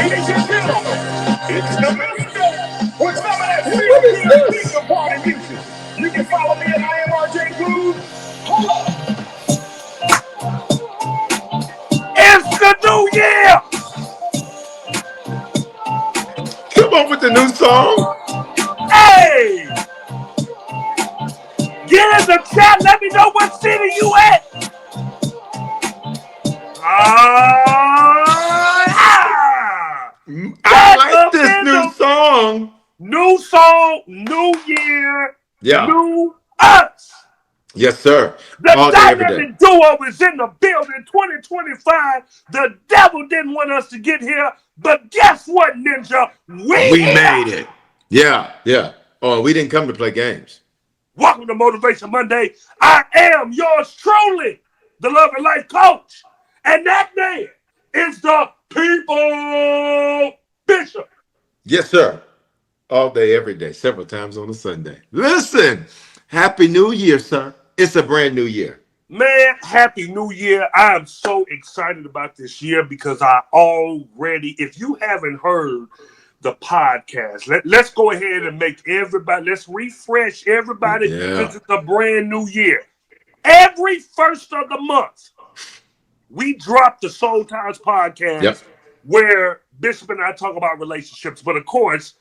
Ladies and gentlemen, it's the Monday with some of that What is feel-good this? finger party music. You can follow me at I am RJ Blues. Hold up. It's the new year. Come on with the new song. Hey, get in the chat. Let me know what city you at. Yeah. I Get like up this in new the song. new song, new year, Yeah. new us. Yes, sir. The All day, every day. dynamic duo is in the building 2025. The devil didn't want us to get here, but guess what, Ninja? We We here. made it. Yeah, yeah. Oh, we didn't come to play games. Welcome to Motivation Monday. I am yours truly, the Love and Life Coach. And that man is the People Bishop. Yes, sir. All day, every day, several times on a Sunday. Listen, Happy New Year, sir. It's a brand new year. Man, happy new year. I am so excited about this year because I already, if you haven't heard the podcast, let's go ahead and make everybody, let's refresh everybody Yeah. since it's a brand new year. Every first of the month, we drop the Soul Ties Yep. podcast where Bishop and I talk about relationships. But of course,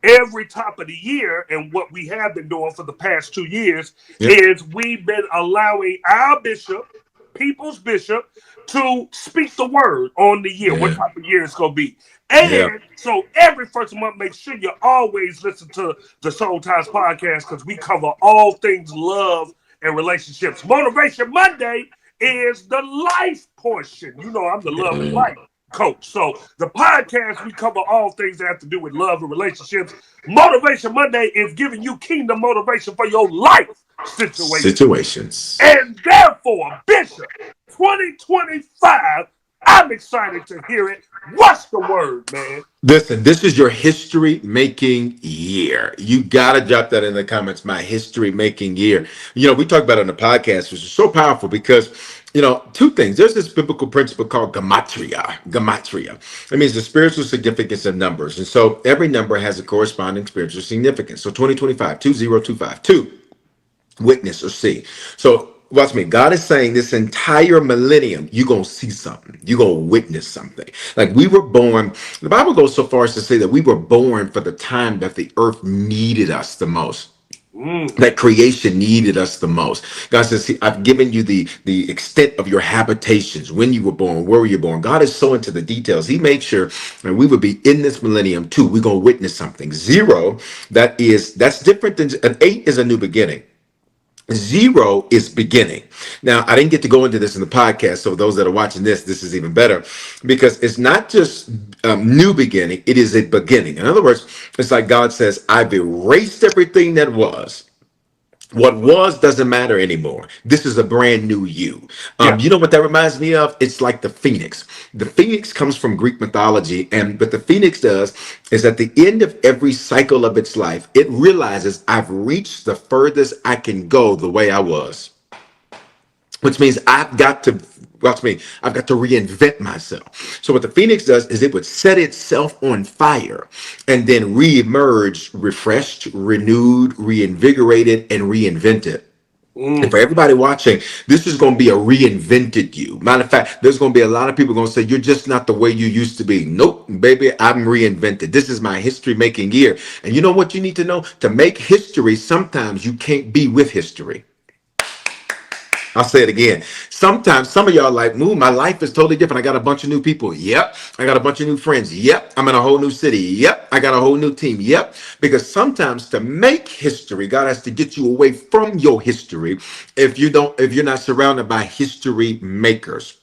every top of the year, and what we have been doing for the past 2 years, Yep. is we've been allowing our bishop, People's Bishop, to speak the word on the year, what Yeah. type of year it's going to be. Yeah. And so every first month, make sure you always listen to the Soul Ties podcast because we cover all things love and relationships. Motivation Monday is the life portion. You know, I'm the love and Yeah. life coach. So the podcast, we cover all things that have to do with love and relationships. Motivation Monday is giving you kingdom motivation for your life situation. Situations. And therefore, Bishop, 2025, I'm excited to hear it. What's the word, man? Listen, this is your history making year. You got to drop that in the comments. My history making year. We talk about it on the podcast, which is so powerful because, two things. There's this biblical principle called gematria. Gematria. It means the spiritual significance of numbers. And so every number has a corresponding spiritual significance. So 2025, 2025, two, witness or see. So watch me. God is saying this entire millennium, you're going to see something. You're going to witness something. Like we were born, the Bible goes so far as to say that we were born for the time that the earth needed us the most. That creation needed us the most. God says, see, I've given you the extent of your habitations, when you were born, where were you born. God is so into the details. He made sure that we would be in this millennium too. We're going to witness something. Zero, that's different than an eight is a new beginning. Zero is beginning. Now, I didn't get to go into this in the podcast, so those that are watching this is even better because it's not just new beginning, it is a beginning. In other words, it's like God says, I've erased everything that was. What was doesn't matter anymore. This is a brand new you. Yeah. You know what that reminds me of? It's like the phoenix. The phoenix comes from Greek mythology, and what the phoenix does is at the end of every cycle of its life, it realizes I've reached the furthest I can go the way I was, which means I've got to reinvent myself. So what the phoenix does is it would set itself on fire and then reemerge refreshed, renewed, reinvigorated, and reinvented. And Mm. for everybody watching, this is going to be a reinvented you. Matter of fact, there's going to be a lot of people going to say, you're just not the way you used to be. Nope, baby, I'm reinvented. This is my history making year. And you know what you need to know? To make history, sometimes you can't be with history. I'll say it again. Sometimes some of y'all are like, Moo, my life is totally different. I got a bunch of new people. Yep. I got a bunch of new friends. Yep. I'm in a whole new city. Yep. I got a whole new team. Yep. Because sometimes to make history, God has to get you away from your history if you're not surrounded by history makers.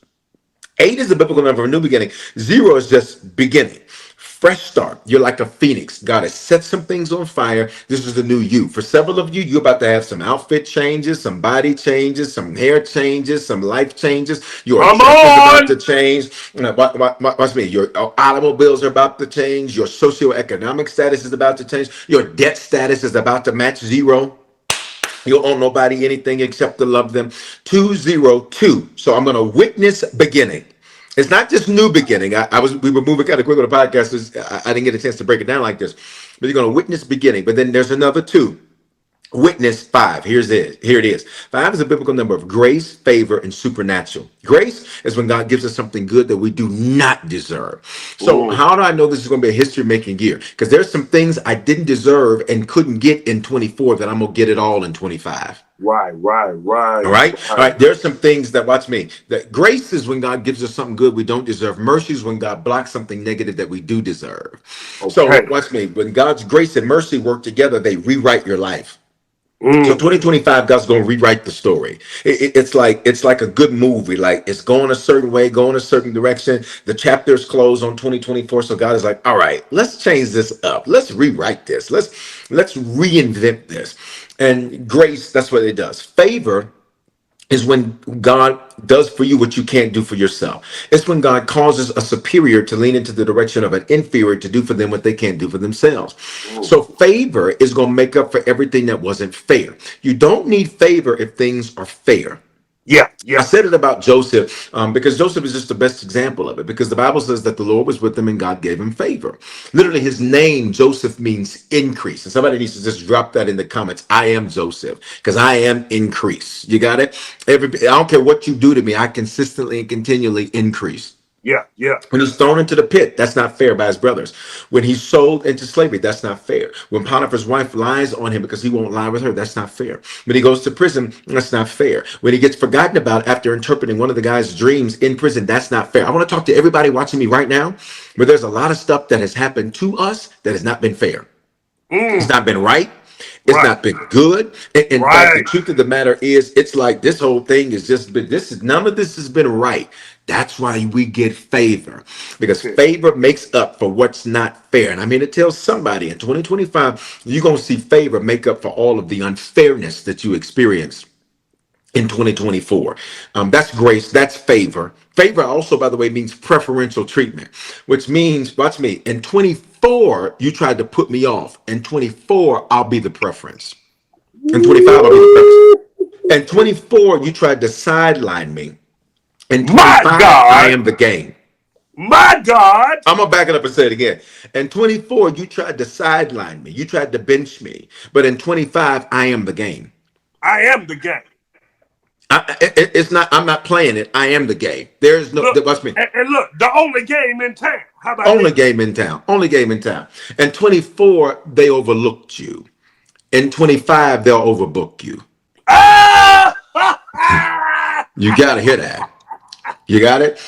Eight is the biblical number of a new beginning. Zero is just beginning. Fresh start. You're like a phoenix. God has set some things on fire. This is the new you. For several of you, you're about to have some outfit changes, some body changes, some hair changes, some life changes. Your Come address is about to on. change. Watch me. Your automobiles are about to change. Your socioeconomic status is about to change. Your debt status is about to match zero. You don't owe nobody anything except to love them. 202. So I'm going to witness beginning. It's not just new beginning. We were moving kind of quick on the podcast. So I didn't get a chance to break it down like this. But you're going to witness beginning. But then there's another two. Witness five. Here it is. Five is a biblical number of grace, favor, and supernatural. Grace is when God gives us something good that we do not deserve. So Mm. how do I know this is going to be a history making year? Because there's some things I didn't deserve and couldn't get in 24 that I'm going to get it all in 25. Right, right, All right, right. All right. right. There's some things that, watch me. That grace is when God gives us something good we don't deserve. Mercy is when God blocks something negative that we do deserve. So Okay. watch me. When God's grace and mercy work together, they rewrite your life. So Mm. 2025, God's gonna rewrite the story. It's like a good movie. Like it's going a certain way, going a certain direction. The chapters close on 2024. So God is like, all right, let's change this up. Let's rewrite this. Let's reinvent this. And grace, that's what it does. Favor is when God does for you what you can't do for yourself. It's when God causes a superior to lean into the direction of an inferior to do for them what they can't do for themselves. Mm. So favor is going to make up for everything that wasn't fair. You don't need favor if things are fair. Yeah, I yeah, said it about Joseph because Joseph is just the best example of it because the Bible says that the Lord was with him and God gave him favor. Literally, his name, Joseph, means increase. And somebody needs to just drop that in the comments. I am Joseph because I am increase. You got it? I don't care what you do to me, I consistently and continually increase. yeah, yeah. When he's thrown into the pit, that's not fair by his brothers. When he's sold into slavery, that's not fair. When Potiphar's wife lies on him because he won't lie with her, that's not fair. When he goes to prison, that's not fair. When he gets forgotten about after interpreting one of the guy's dreams in prison, that's not fair. I want to talk to everybody watching me right now, where there's a lot of stuff that has happened to us that has not been fair. It's Mm. not been right. It's Right, not been good. In fact, the right. truth of the matter is, it's like this whole thing has just been this is none of this has been right. That's why we get favor because Okay. favor makes up for what's not fair. And I mean to tell somebody in 2025, you're gonna see favor make up for all of the unfairness that you experience in 2024. That's grace, that's favor. Favor also, by the way, means preferential treatment, which means, watch me, in 24, you tried to put me off. In 24, I'll be the preference. In 25, I'll be the Woo! preference. In 24, you tried to sideline me. In My 25, I God, am the game. my God, I'm gonna back it up and say it again. In 24, you tried to sideline me. You tried to bench me. But in 25, I am the game. I am the game. It's not. I'm not playing it. I am the game. There's no. Look, Watch me. and look, the only game in town. How about Only that? game in town. Only game in town. And 24, they overlooked you. In 25, they'll overbook you. Ah! You gotta hear that. You got it.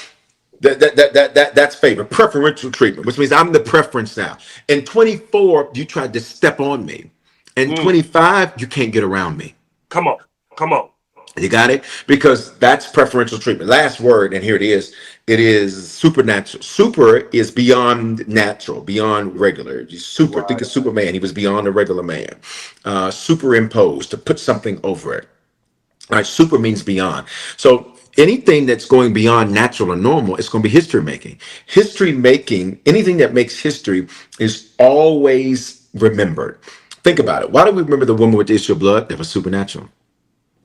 That's favor, preferential treatment, which means I'm the preference now. In 24, you tried to step on me. In Mm. 25, you can't get around me. Come on, come on. You got it? Because that's preferential treatment. Last word, and here it is. It is supernatural. Super is beyond natural, beyond regular. Super, think Right. of Superman. He was beyond a regular man. Superimposed, to put something over it. All right, super means beyond. So anything that's going beyond natural or normal, it's going to be history making. History making, anything that makes history is always remembered. Think about it. Why do we remember the woman with the issue of blood? That was supernatural.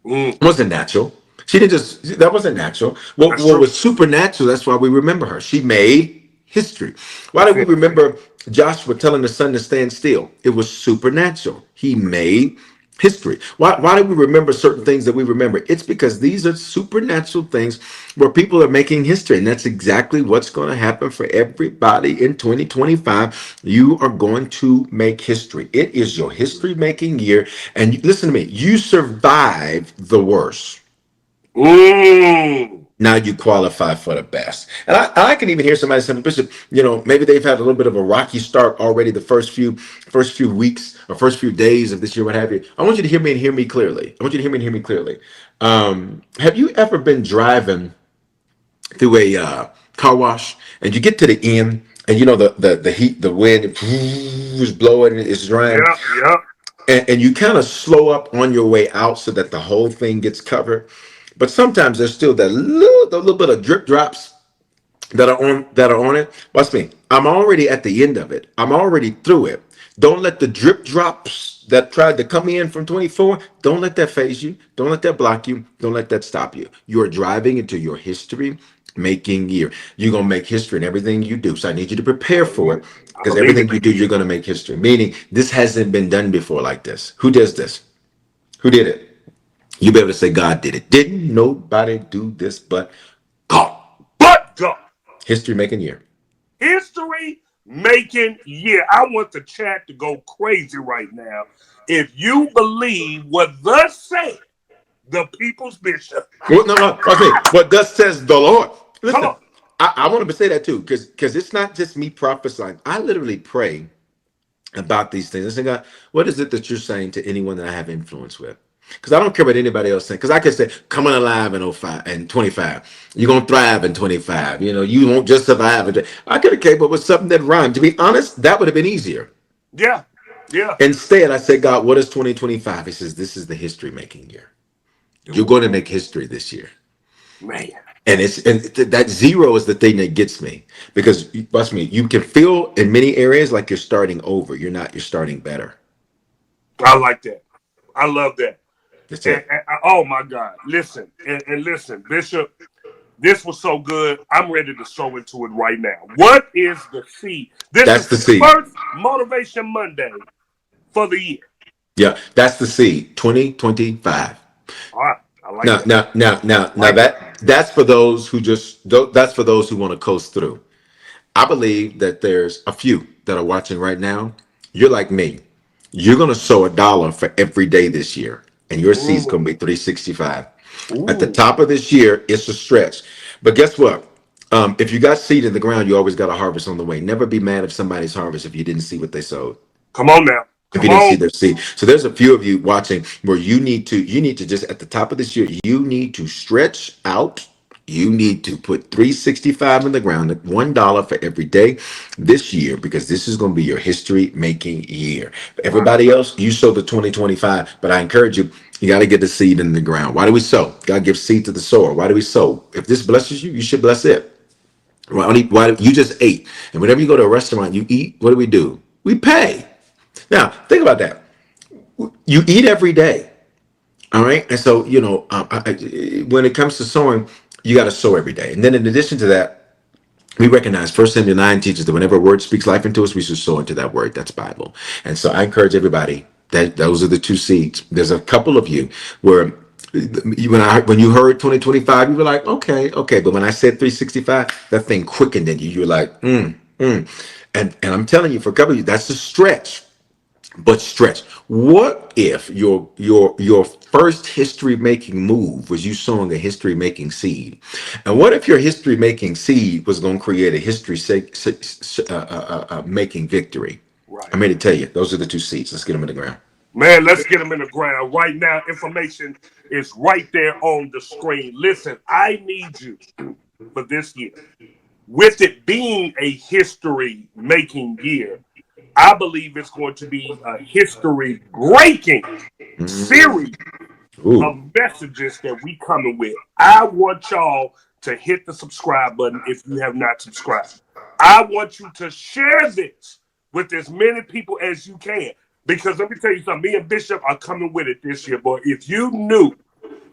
Mm. It wasn't natural. She didn't just, that wasn't natural. That's What true. was supernatural, that's why we remember her. She made history. Why do That's we it. remember Joshua telling the sun to stand still? It was supernatural. He made history. Why do we remember certain things that we remember? It's because these are supernatural things where people are making history. And that's exactly what's going to happen for everybody in 2025. You are going to make history. It is your history making year. And listen to me, you survived the worst. Mm. Now you qualify for the best. And I can even hear somebody saying, Bishop, maybe they've had a little bit of a rocky start already the first few weeks or first few days of this year, what have you. I want you to hear me and hear me clearly. I want you to hear me and hear me clearly. Have you ever been driving through a car wash and you get to the end and the heat, the wind is blowing, it's drying, Yeah, yeah. and you kind of slow up on your way out so that the whole thing gets covered. But sometimes there's still the little bit of drip drops that are on it. Watch me. I'm already at the end of it. I'm already through it. Don't let the drip drops that tried to come in from 24, don't let that phase you. Don't let that block you. Don't let that stop you. You are driving into your history making year. You're going to make history in everything you do. So I need you to prepare for it I because believe it. everything you do, you're going to make history. Meaning, this hasn't been done before like this. Who does this? Who did it? You be able to say God did it. Didn't nobody do this but God. But God. History making year. History making year. I want the chat to go crazy right now. If you believe what thus said the people's bishop. Well, no, no. Trust me. What thus says the Lord. Come Listen, on. I want to say that too, because it's not just me prophesying. I literally pray about these things. I say, God, what is it that you're saying to anyone that I have influence with? Because I don't care what anybody else saying. Because I could say, coming alive in 05 and 25. You're gonna thrive in 25. You know, you won't just survive. I could have came up with something that rhymed. To be honest, that would have been easier. Yeah. Yeah. Instead, I said, God, what is 2025? He says, this is the history making year. You're going to Ooh, make history this year. man. And that zero is the thing that gets me because trust me, you can feel in many areas like you're starting over. You're not. You're starting better. I like that. I love that. That's it. Oh my God. Listen. And listen, Bishop, this was so good. I'm ready to sow into it right now. What is the seed? This That's is the the seed. first Motivation Monday for the year. Yeah, that's the seed. 2025. All right. I like Now, that. now, now, now, I now like that. that's for those who just. That's for those who want to coast through. I believe that there's a few that are watching right now. You're like me. You're gonna sow $1 for every day this year, and your seed's gonna be Mm. 365. At the Ooh. top of this year, it's a stretch. But guess what? If you got seed in the ground, you always got a harvest on the way. Never be mad if somebody's harvest if you didn't see what they sowed, Come on now. if Come you didn't on. see their seed. So there's a few of you watching where you need to just at the top of this year, you need to stretch out. You need to put 365 in the ground, $1 for every day this year, because this is going to be your history making year. Wow. Everybody else, you sow the 2025, but I encourage you, you got to get the seed in the ground. Why do we sow? God gives seed to the sower. Why do we sow? If this blesses you, you should bless it. Why you just ate? And whenever you go to a restaurant, you eat. What do? We pay. Now, think about that. You eat every day. All right. And so, when it comes to sowing, you got to sow every day. And then in addition to that, we recognize First Samuel 9 teaches that whenever a word speaks life into us, we should sow into that word. That's Bible. And so I encourage everybody that those are the two seeds. There's a couple of you where when you heard 2025, you were like, okay. But when I said 365, that thing quickened in you. You were like, mm. And I'm telling you, for a couple of you, that's a stretch. But stretch. What if your first history making move was you sowing a history making seed? And what if your history making seed was going to create a history making victory? Right. I'm here to tell you, those are the two seeds. Let's get them in the ground. Man, let's get them in the ground right now. Information is right there on the screen. Listen, I need you for this year. With it being a history making year, I believe it's going to be a history breaking series of Ooh, messages that we coming with. I want y'all to hit the subscribe button if you have not subscribed. I want you to share this with as many people as you can. Because let me tell you something, me and Bishop are coming with it this year, boy. If you knew,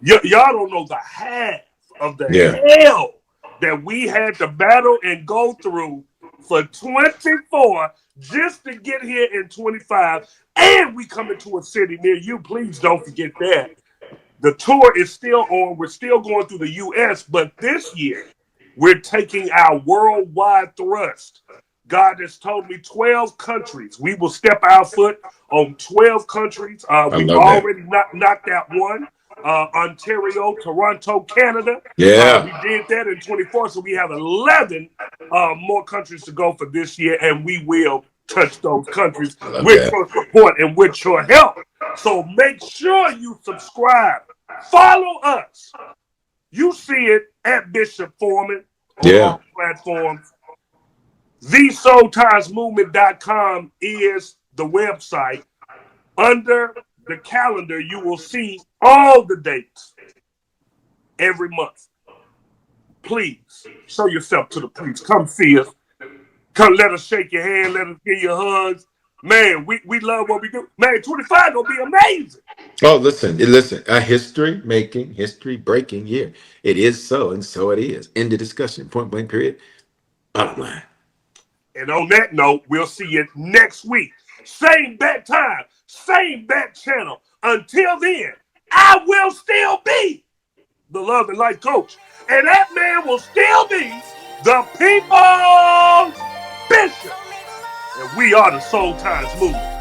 y'all don't know the half of the yeah, hell that we had to battle and go through for 24 just to get here in 25. And we coming to a city near you. Please don't forget that. The tour is still on. We're still going through the US, but this year we're taking our worldwide thrust. God has told me 12 countries. We will step our foot on 12 countries. I We've love that. already knocked out one. Ontario, Toronto, Canada. Yeah, We did that in 24, so we have 11 more countries to go for this year, and we will touch those countries I love with that. your support and with your help. So make sure you subscribe. Follow us. You see it at Bishop Foreman on Yeah, all platforms. TheSoulTimesMovement.com is the website. Under the calendar, you will see all the dates every month. Please show yourself to the priest. Come see us. Come let us shake your hand. Let us give you hugs. Man, we love what we do. Man, 25 gonna be amazing. Oh, listen, a history making, history breaking year. It is so, and so it is. End of discussion. Point blank, period. Bottom line. And on that note, we'll see you next week. Same bat time, same bat channel. Until then, I will still be the Love and Life Coach. And that man will still be the people's bishop. And we are the Soul Times Movement.